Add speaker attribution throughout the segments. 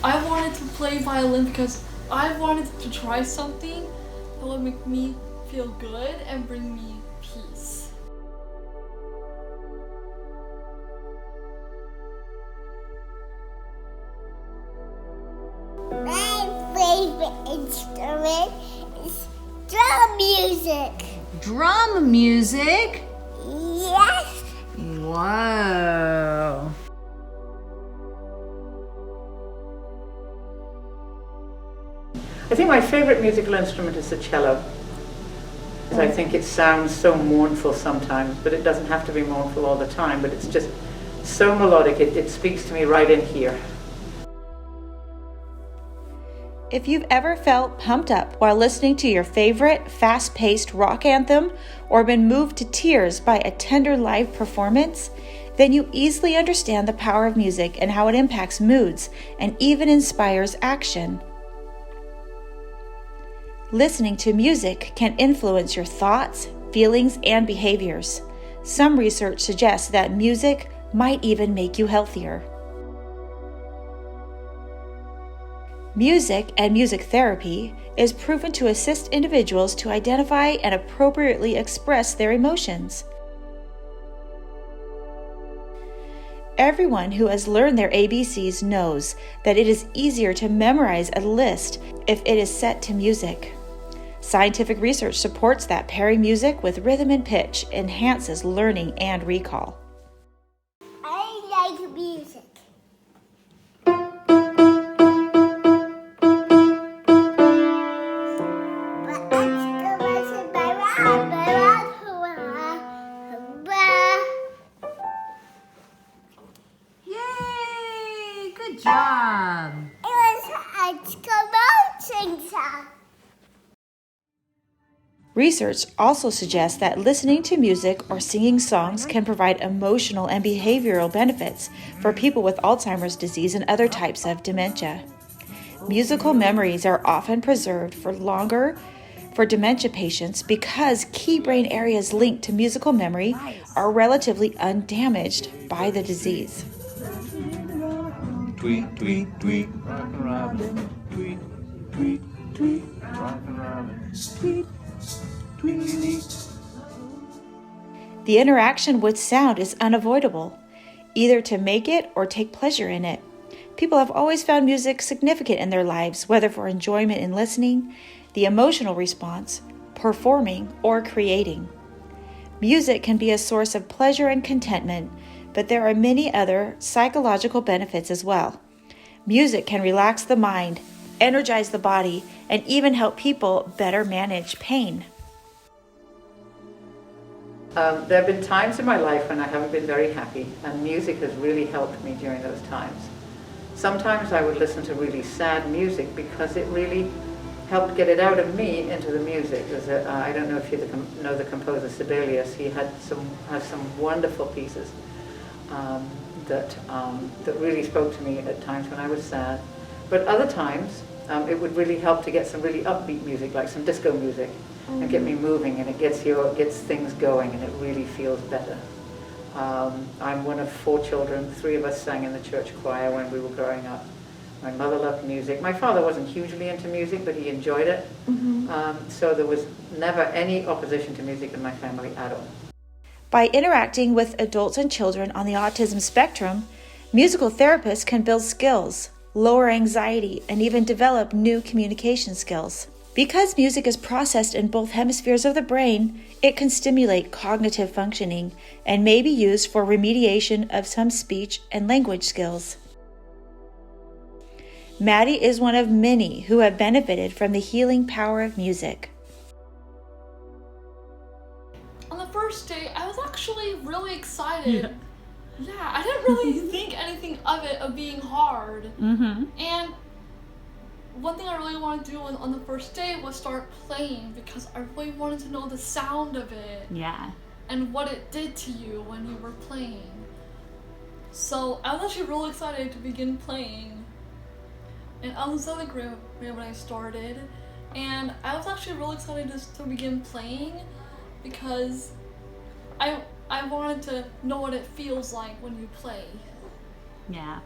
Speaker 1: I wanted to play violin because I wanted to try something that would make me feel good and bring me peace.
Speaker 2: My favorite instrument is drum music.
Speaker 3: Drum music?
Speaker 2: Yes.
Speaker 3: Whoa.
Speaker 4: I think my favorite musical instrument is the cello. Because I think it sounds so mournful sometimes, but it doesn't have to be mournful all the time, but it's just so melodic, it speaks to me right in here.
Speaker 5: If you've ever felt pumped up while listening to your favorite fast-paced rock anthem or been moved to tears by a tender live performance, then you easily understand the power of music and how it impacts moods and even inspires action. Listening to music can influence your thoughts, feelings, and behaviors. Some research suggests that music might even make you healthier. Music and music therapy is proven to assist individuals to identify and appropriately express their emotions. Everyone who has learned their ABCs knows that it is easier to memorize a list if it is set to music. Scientific research supports that pairing music with rhythm and pitch enhances learning and recall.
Speaker 2: I like music.
Speaker 3: Yay! Good job.
Speaker 2: It was a exclamation sound.
Speaker 5: Research also suggests that listening to music or singing songs can provide emotional and behavioral benefits for people with Alzheimer's disease and other types of dementia. Musical memories are often preserved for longer for dementia patients because key brain areas linked to musical memory are relatively undamaged by the disease.
Speaker 6: Tweet, tweet, tweet, rockin' Robin. Tweet, tweet, tweet, rockin' Robin. Tweet, tweet.
Speaker 5: The interaction with sound is unavoidable, either to make it or take pleasure in it. People have always found music significant in their lives, whether for enjoyment in listening, the emotional response, performing, or creating. Music can be a source of pleasure and contentment, but there are many other psychological benefits as well. Music can relax the mind, energize the body, and even help people better manage pain.
Speaker 4: There have been times in my life when I haven't been very happy, and music has really helped me during those times. Sometimes I would listen to really sad music because it really helped get it out of me into the music. I don't know if you know the composer Sibelius. He has some wonderful pieces that really spoke to me at times when I was sad. But other times, it would really help to get some really upbeat music, like some disco music, and get me moving, and it gets things going, and it really feels better. I'm one of 4 children. 3 of us sang in the church choir when we were growing up. My mother loved music. My father wasn't hugely into music, but he enjoyed it. So there was never any opposition to music in my family at all.
Speaker 5: By interacting with adults and children on the autism spectrum, musical therapists can build skills, lower anxiety, and even develop new communication skills. Because music is processed in both hemispheres of the brain, it can stimulate cognitive functioning and may be used for remediation of some speech and language skills. Maddie is one of many who have benefited from the healing power of music.
Speaker 1: On the first day, I was actually really excited. Yeah, I didn't really think anything of it of being hard. And one thing I really wanted to do on the first day was start playing because I really wanted to know the sound of it.
Speaker 3: Yeah.
Speaker 1: And what it did to you when you were playing. So I was actually really excited to begin playing. And I was in 7th grade when I started. And I was actually really excited to begin playing because I wanted to know what it feels like when you play.
Speaker 3: Yeah.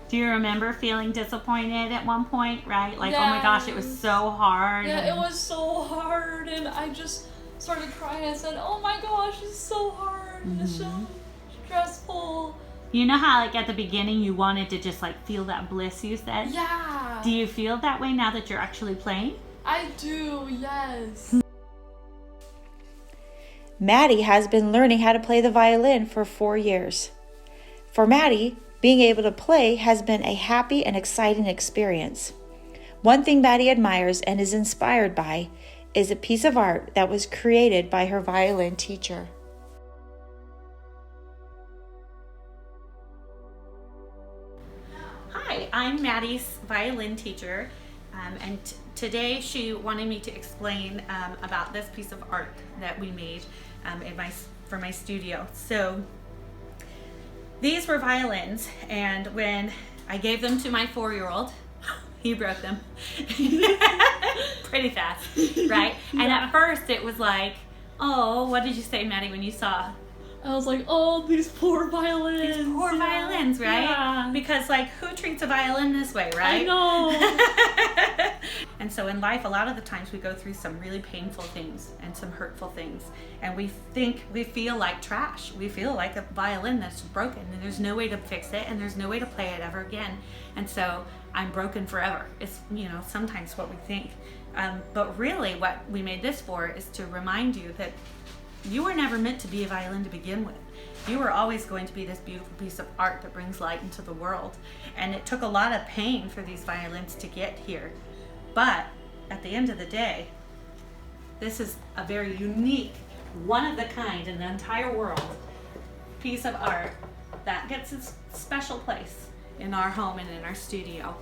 Speaker 7: Do you remember feeling disappointed at one point, right? Like, oh my
Speaker 1: Yes.
Speaker 7: gosh, it was so hard.
Speaker 1: Yeah, it was so hard, and I just started crying. I said, "Oh my gosh, it's so hard, and it's so stressful."
Speaker 7: You know how, like, at the beginning you wanted to just, like, feel that bliss, you said?
Speaker 1: Yeah.
Speaker 7: Do you feel that way now that you're actually playing?
Speaker 1: I do, yes.
Speaker 5: Maddie has been learning how to play the violin for 4 years. For Maddie, being able to play has been a happy and exciting experience. One thing Maddie admires and is inspired by is a piece of art that was created by her violin teacher.
Speaker 7: Hi, I'm Maddie's violin teacher, and today she wanted me to explain about this piece of art that we made for my studio. So these were violins, and when I gave them to my 4-year-old, he broke them pretty fast, right? And at first it was like, oh, what did you say, Maddie, when you saw?
Speaker 1: I was like, "Oh, these poor violins."
Speaker 7: These poor violins, right?
Speaker 1: Yeah.
Speaker 7: Because, like, who treats a violin this way, right?
Speaker 1: I know.
Speaker 7: And so in life, a lot of the times we go through some really painful things and some hurtful things, and we feel like trash. We feel like a violin that's broken, and there's no way to fix it, and there's no way to play it ever again. And so I'm broken forever. It's, sometimes what we think. But really what we made this for is to remind you that you were never meant to be a violin to begin with. You were always going to be this beautiful piece of art that brings light into the world. And it took a lot of pain for these violins to get here. But at the end of the day, this is a very unique, one of the kind in the entire world piece of art that gets a special place in our home and in our studio.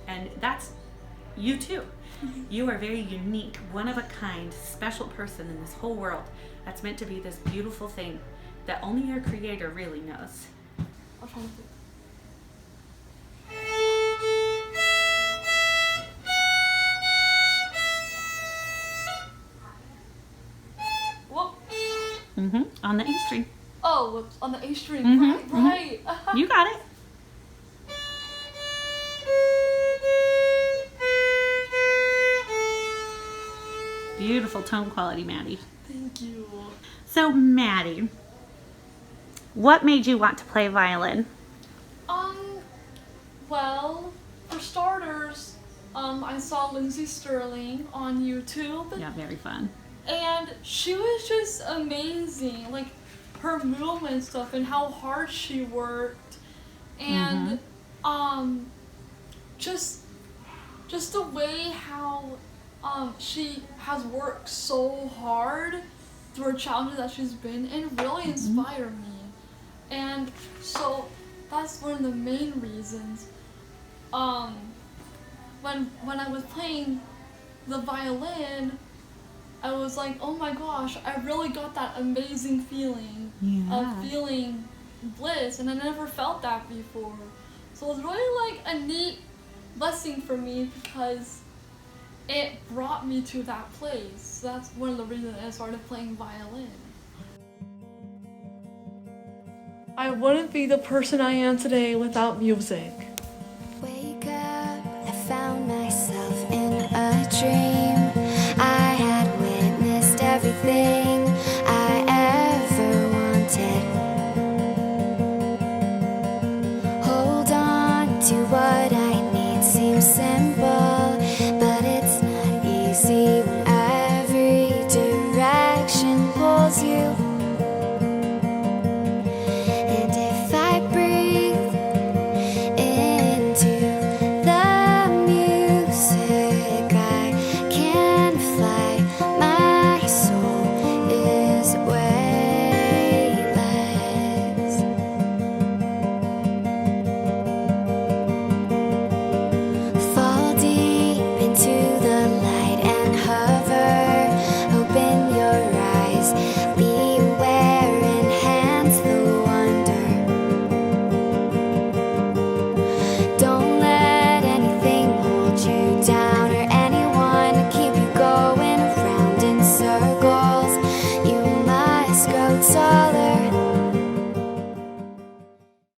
Speaker 7: And that's you too. You are very unique, one of a kind, special person in this whole world that's meant to be this beautiful thing that only your creator really knows.
Speaker 1: I'll try to do it. Whoop.
Speaker 7: On the A string.
Speaker 1: Oh, whoops, on the A string. Right.
Speaker 7: You got it. Beautiful tone quality, Maddie.
Speaker 1: Thank you.
Speaker 7: So, Maddie, what made you want to play violin?
Speaker 1: Well, for starters, I saw Lindsay Sterling on YouTube.
Speaker 7: Yeah, very fun.
Speaker 1: And she was just amazing. Like, her movement stuff and how hard she worked. And, just the way how, she has worked so hard through her challenges that she's been in really inspired me. And so that's one of the main reasons. When I was playing the violin, I was like, oh my gosh, I really got that amazing feeling of feeling bliss, and I never felt that before. So it was really like a neat blessing for me because it brought me to that place. So that's one of the reasons I started playing violin. I wouldn't be the person I am today without music.
Speaker 8: Wake up, I found myself in a dream. I had witnessed everything I ever wanted. Hold on to what